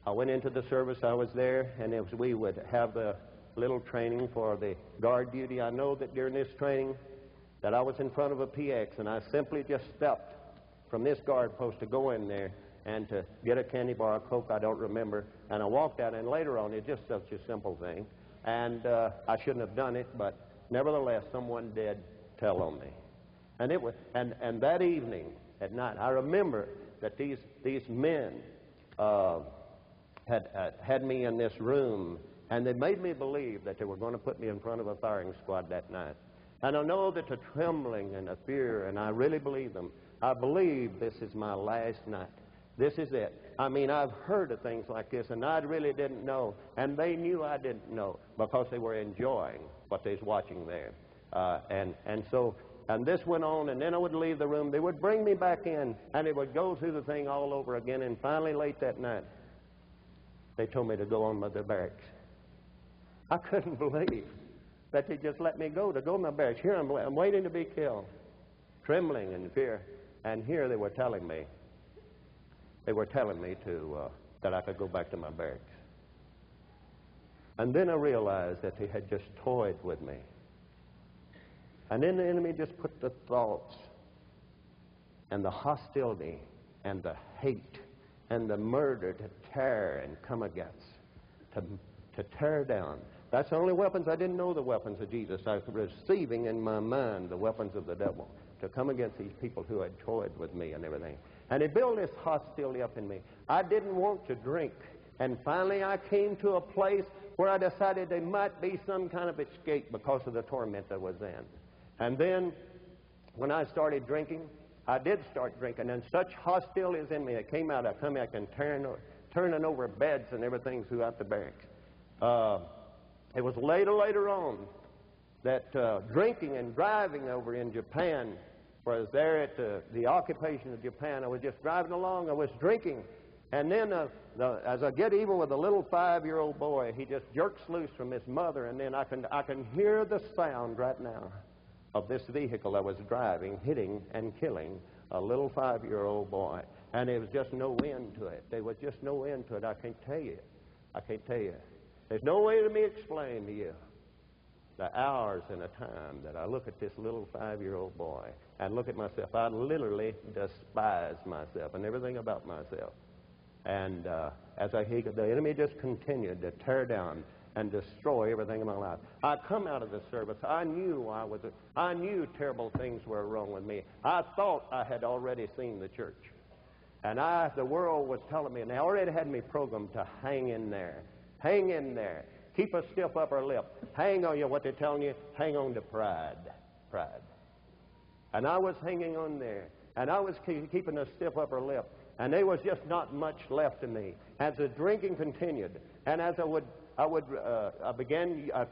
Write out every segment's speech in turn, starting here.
I went into the service. I was there, and as we would have the little training for the guard duty, I know that during this training that I was in front of a PX, and I simply just stepped from this guard post to go in there and to get a candy bar, a Coke, I don't remember, and I walked out, and later on, it's just such a simple thing, and I shouldn't have done it, but nevertheless, someone did tell on me. And it was, and that evening at night, I remember that these men had me in this room, and they made me believe that they were going to put me in front of a firing squad that night. And I know that the trembling and the fear, and I really believe them. I believe this is my last night. This is it. I mean, I've heard of things like this, and I really didn't know, and they knew I didn't know because they were enjoying what they was watching there. And this went on, and then I would leave the room. They would bring me back in, and it would go through the thing all over again, and finally late that night, they told me to go on with the barracks. I couldn't believe that they just let me go to my barracks. Here I'm waiting to be killed, trembling in fear. And here they were telling me that I could go back to my barracks. And then I realized that they had just toyed with me. And then the enemy just put the thoughts and the hostility and the hate and the murder to tear and come against, to tear down. That's the only weapons. I didn't know the weapons of Jesus. I was receiving in my mind the weapons of the devil to come against these people who had toyed with me and everything. And it built this hostility up in me. I didn't want to drink. And finally I came to a place where I decided there might be some kind of escape because of the torment that was in. And then when I started drinking, I did start drinking, and such hostility is in me. It came out. I come back and turning over beds and everything throughout the barracks. It was later on that drinking and driving over in Japan, where I was there at the occupation of Japan, I was just driving along, I was drinking, and then as I get even with a little 5-year-old boy, he just jerks loose from his mother, and then I can hear the sound right now of this vehicle I was driving, hitting and killing a little 5-year-old boy, and there was just no end to it. There was just no end to it. I can't tell you. There's no way to me explain to you the hours and the time that I look at this little 5-year-old boy and look at myself. I literally despise myself and everything about myself. And the enemy just continued to tear down and destroy everything in my life. I come out of the service. I knew terrible things were wrong with me. I thought I had already seen the church. And the world was telling me, and they already had me programmed to hang in there. Hang in there. Keep a stiff upper lip. Hang on, what they're telling you, hang on to pride. Pride. And I was hanging on there. And I was keeping a stiff upper lip. And there was just not much left in me. As the drinking continued, and as I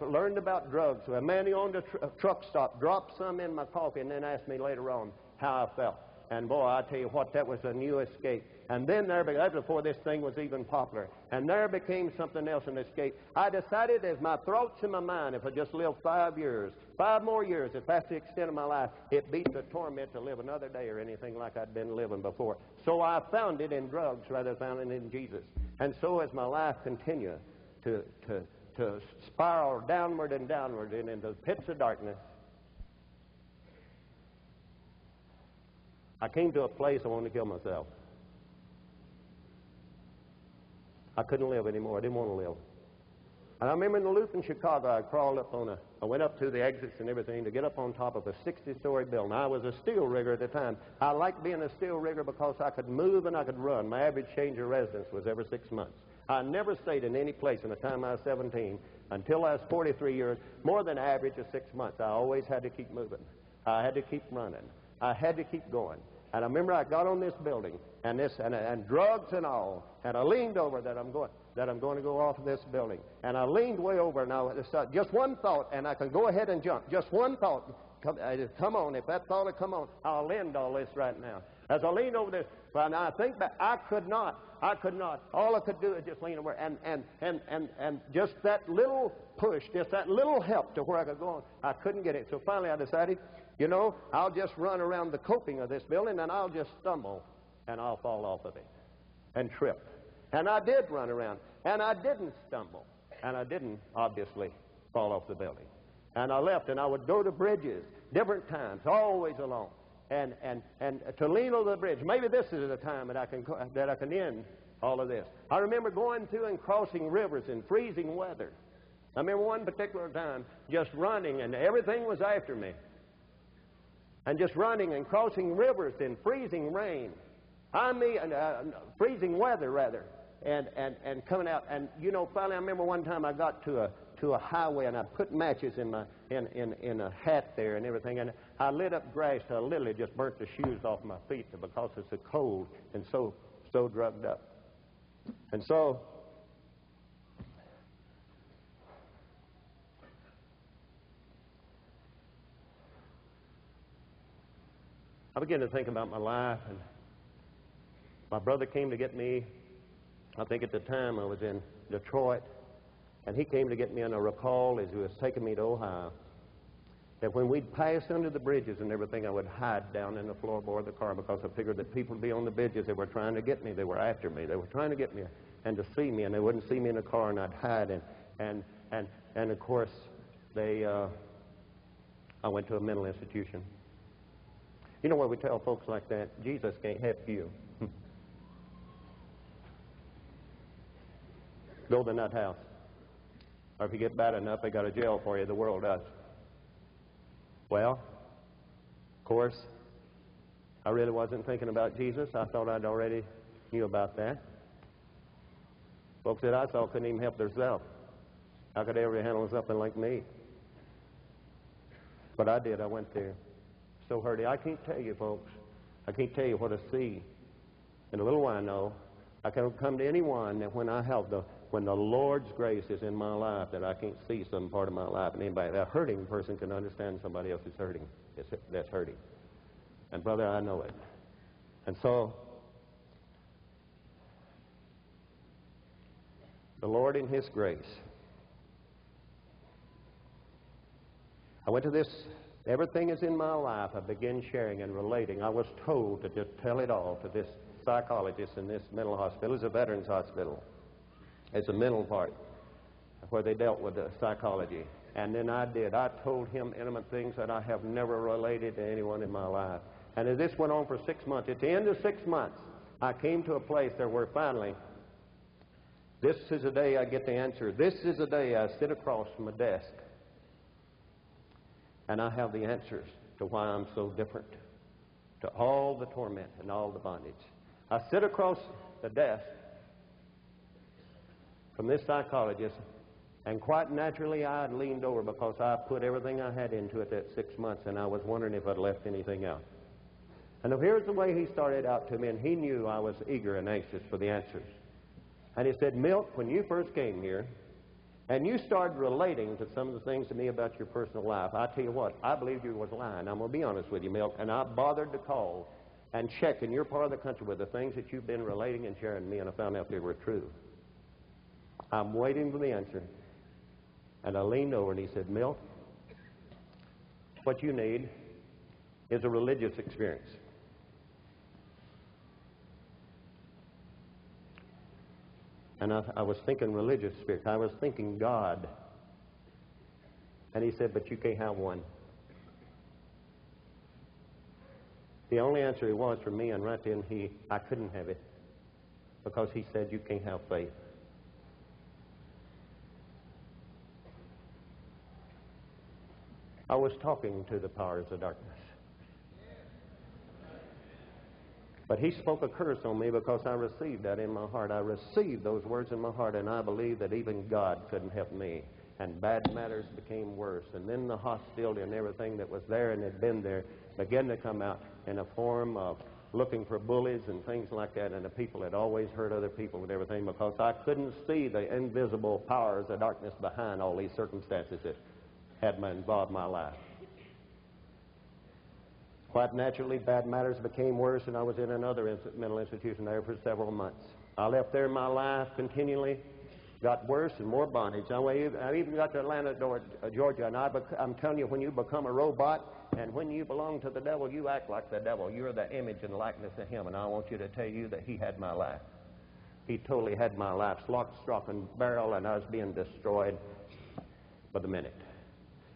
learned about drugs. So a man who owned a truck stop dropped some in my coffee and then asked me later on how I felt. And boy, I tell you what, that was a new escape. And then that was before this thing was even popular. And there became something else, an escape. I decided as my thoughts in my mind, if I just lived 5 more years, if that's the extent of my life, it beat the torment to live another day or anything like I'd been living before. So I found it in drugs rather than found it in Jesus. And so as my life continued to spiral downward and downward and into the pits of darkness, I came to a place I wanted to kill myself. I couldn't live anymore. I didn't want to live. And I remember in the loop in Chicago, I went up to the exits and everything to get up on top of a 60-story building. I was a steel rigger at the time. I liked being a steel rigger because I could move and I could run. My average change of residence was every 6 months. I never stayed in any place from the time I was 17 until I was 43 years, more than average of 6 months. I always had to keep moving. I had to keep running. I had to keep going. And I remember I got on this building and drugs and all, and I leaned over that I'm going to go off of this building. And I leaned way over, and just one thought, and I can go ahead and jump. Just one thought. Come on, if that thought would come on, I'll end all this right now. As I leaned over this, and I think back, I could not. All I could do is just lean over, and just that little push, just that little help to where I could go on, I couldn't get it. So finally I decided, I'll just run around the coping of this building, and I'll just stumble, and I'll fall off of it and trip. And I did run around. And I didn't stumble. And I didn't, obviously, fall off the building. And I left, and I would go to bridges, different times, always alone. And to lean over the bridge. Maybe this is the time that I can end all of this. I remember going through and crossing rivers in freezing weather. I remember one particular time just running, and everything was after me. And just running and crossing rivers in freezing rain. I mean, freezing weather, rather. And coming out. And, you know, finally, I remember one time I got to a highway, and I put matches in a hat there and everything. And I lit up grass. I literally just burnt the shoes off my feet because it's so cold and so drugged up. And so I began to think about my life, and my brother came to get me. I think at the time I was in Detroit, and he came to get me, and I recall as he was taking me to Ohio that when we'd pass under the bridges and everything, I would hide down in the floorboard of the car because I figured that people would be on the bridges. They were trying to get me. They were after me. They were trying to get me and to see me, and they wouldn't see me in the car, and I'd hide. And of course, I went to a mental institution. You know what we tell folks like that? Jesus can't help you. Go to the nut house. Or if you get bad enough, they got a jail for you. The world does. Well, of course, I really wasn't thinking about Jesus. I thought I'd already knew about that. Folks that I saw couldn't even help themselves. How could they ever handle something like me? But I did. I went there. So hurting. I can't tell you, folks. I can't tell you what I see. And a little while I know, I can come to anyone that when the Lord's grace is in my life, that I can't see some part of my life. And anybody, a hurting person can understand somebody else is hurting. That's hurting. And brother, I know it. And so, the Lord in His grace. I went to this, everything is in my life. I began sharing and relating. I was told to just tell it all to this psychologist in this mental hospital. It's a veterans hospital. It's a mental part where they dealt with the psychology. And then I did. I told him intimate things that I have never related to anyone in my life. And as this went on for 6 months, at the end of 6 months, I came to a place there where finally, this is the day I get the answer. This is the day I sit across from a desk and I have the answers to why I'm so different, to all the torment and all the bondage. I sit across the desk from this psychologist, and quite naturally I had leaned over because I put everything I had into it that 6 months, and I was wondering if I'd left anything out. And here's the way he started out to me, and he knew I was eager and anxious for the answers. And he said, Milt, when you first came here, and you started relating to some of the things to me about your personal life, I tell you what, I believed you was lying. I'm going to be honest with you, Milt, and I bothered to call and check in your part of the country with the things that you've been relating and sharing to me, and I found out they were true. I'm waiting for the answer. And I leaned over and he said, Milt, what you need is a religious experience. And I was thinking religious experience. I was thinking God. And he said, but you can't have one. The only answer he was for me, and right then I couldn't have it because he said you can't have faith. I was talking to the powers of darkness. But he spoke a curse on me because I received that in my heart. I received those words in my heart, and I believed that even God couldn't help me. And bad matters became worse. And then the hostility and everything that was there and had been there began to come out in a form of looking for bullies and things like that. And the people had always hurt other people with everything because I couldn't see the invisible powers of darkness behind all these circumstances that had involved my life. Quite naturally, bad matters became worse, and I was in another mental institution there for several months. I left there, my life continually got worse and more bondage. I even got to Atlanta, Georgia, and I'm telling you, when you become a robot and when you belong to the devil, you act like the devil. You're the image and likeness of him, and I want you to tell you that he had my life. He totally had my life lock, stock, and barrel, and I was being destroyed by the minute.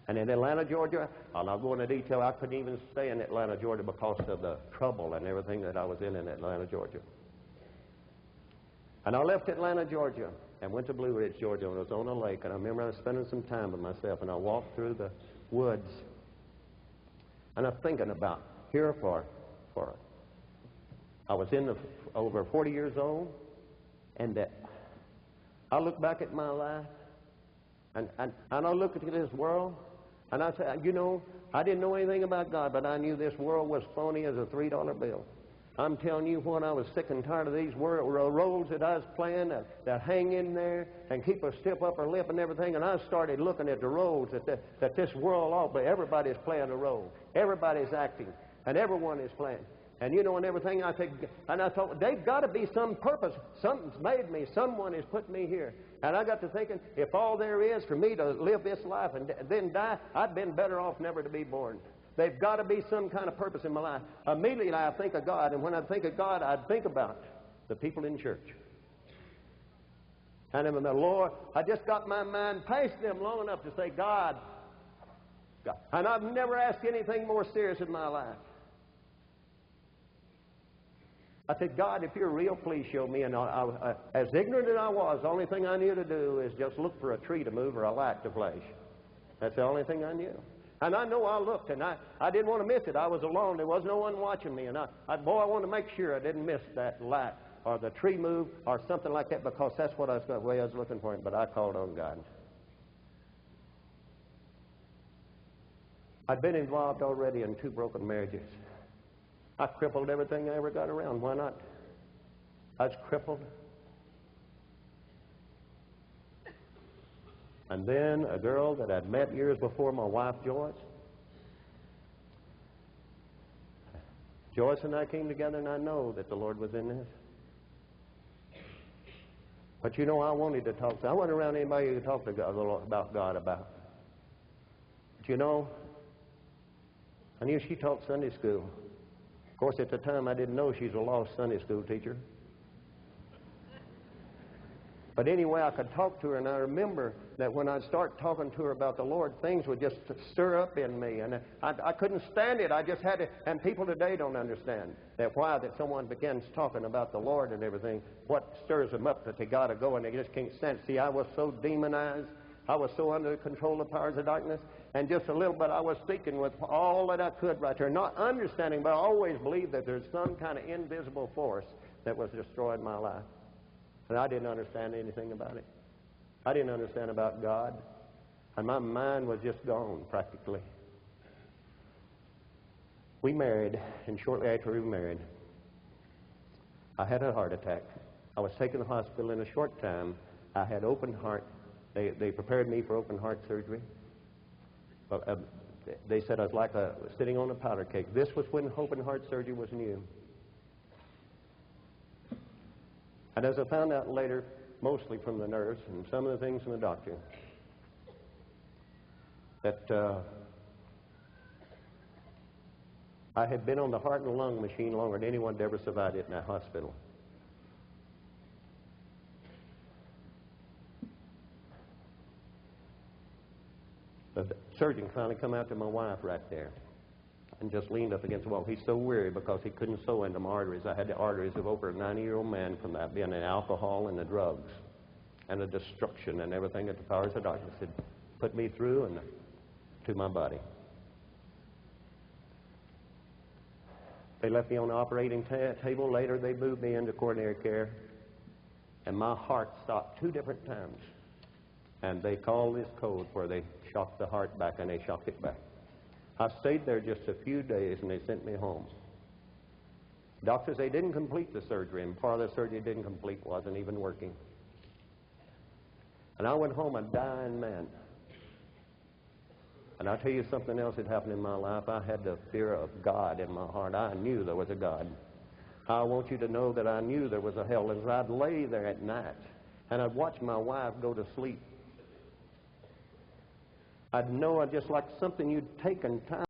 And in Atlanta, Georgia, I'll not go into detail. I couldn't even stay in Atlanta, Georgia because of the trouble and everything that I was in Atlanta, Georgia. And I left Atlanta, Georgia, and went to Blue Ridge, Georgia, and I was on a lake. And I remember I was spending some time with myself, and I walked through the woods. And I'm thinking about here I was over 40 years old, and I look back at my life, and I look at this world, and I say, you know, I didn't know anything about God, but I knew this world was phony as a $3 bill. I'm telling you what, I was sick and tired of these roles that I was playing that hang in there and keep a stiff upper lip and everything. And I started looking at the roles that this world all play. Everybody's playing a role. Everybody's acting. And everyone is playing. And you know, and everything, I thought, they've got to be some purpose. Something's made me. Someone has put me here. And I got to thinking, if all there is for me to live this life and then die, I'd been better off never to be born. They've got to be some kind of purpose in my life. Immediately I think of God, and when I think of God, I think about the people in church. And in the Lord, I just got my mind past them long enough to say, God. And I've never asked anything more serious in my life. I said, God, if you're real, please show me. And as ignorant as I was, the only thing I knew to do is just look for a tree to move or a light to flash. That's the only thing I knew. And I know I looked, and I didn't want to miss it. I was alone. There was no one watching me. And I wanted to make sure I didn't miss that light or the tree move or something like that, because that's what the way I was looking for him. But I called on God. I'd been involved already in 2 broken marriages. I crippled everything I ever got around. Why not? I was crippled. And then a girl that I'd met years before, my wife, Joyce. Joyce and I came together, and I know that the Lord was in this. But you know, I wanted to talk to. I went around anybody who could talk to God, about God about. But you know, I knew she taught Sunday school. Of course, at the time, I didn't know she's a lost Sunday school teacher. But anyway, I could talk to her, and I remember that when I'd start talking to her about the Lord, things would just stir up in me, and I couldn't stand it. I just had to, and people today don't understand that someone begins talking about the Lord and everything, what stirs them up that they got to go, and they just can't stand it. See, I was so demonized. I was so under the control of powers of darkness, and just a little bit I was speaking with all that I could right there, not understanding, but I always believed that there's some kind of invisible force that was destroying my life. And I didn't understand anything about it. I didn't understand about God. And my mind was just gone, practically. We married, and shortly after we married, I had a heart attack. I was taken to the hospital in a short time. I had open heart. They prepared me for open heart surgery. They said I was like sitting on a powder keg. This was when open heart surgery was new. And as I found out later, mostly from the nurse and some of the things from the doctor, that I had been on the heart and lung machine longer than anyone had ever survived it in that hospital. The surgeon finally come out to my wife right there and just leaned up against the wall. He's so weary because he couldn't sew into my arteries. I had the arteries of over a 90-year-old man from that being in alcohol and the drugs and the destruction and everything that the powers of darkness had put me through and to my body. They left me on the operating table. Later, they moved me into coronary care, and my heart stopped 2 different times. And they called this code where they shocked the heart back, and they shocked it back. I stayed there just a few days, and they sent me home. Doctors, they didn't complete the surgery, and part of the surgery didn't complete, wasn't even working. And I went home a dying man. And I'll tell you something else that happened in my life. I had the fear of God in my heart. I knew there was a God. I want you to know that I knew there was a hell. And I'd lay there at night, and I'd watch my wife go to sleep. I'd know, just like something you'd taken time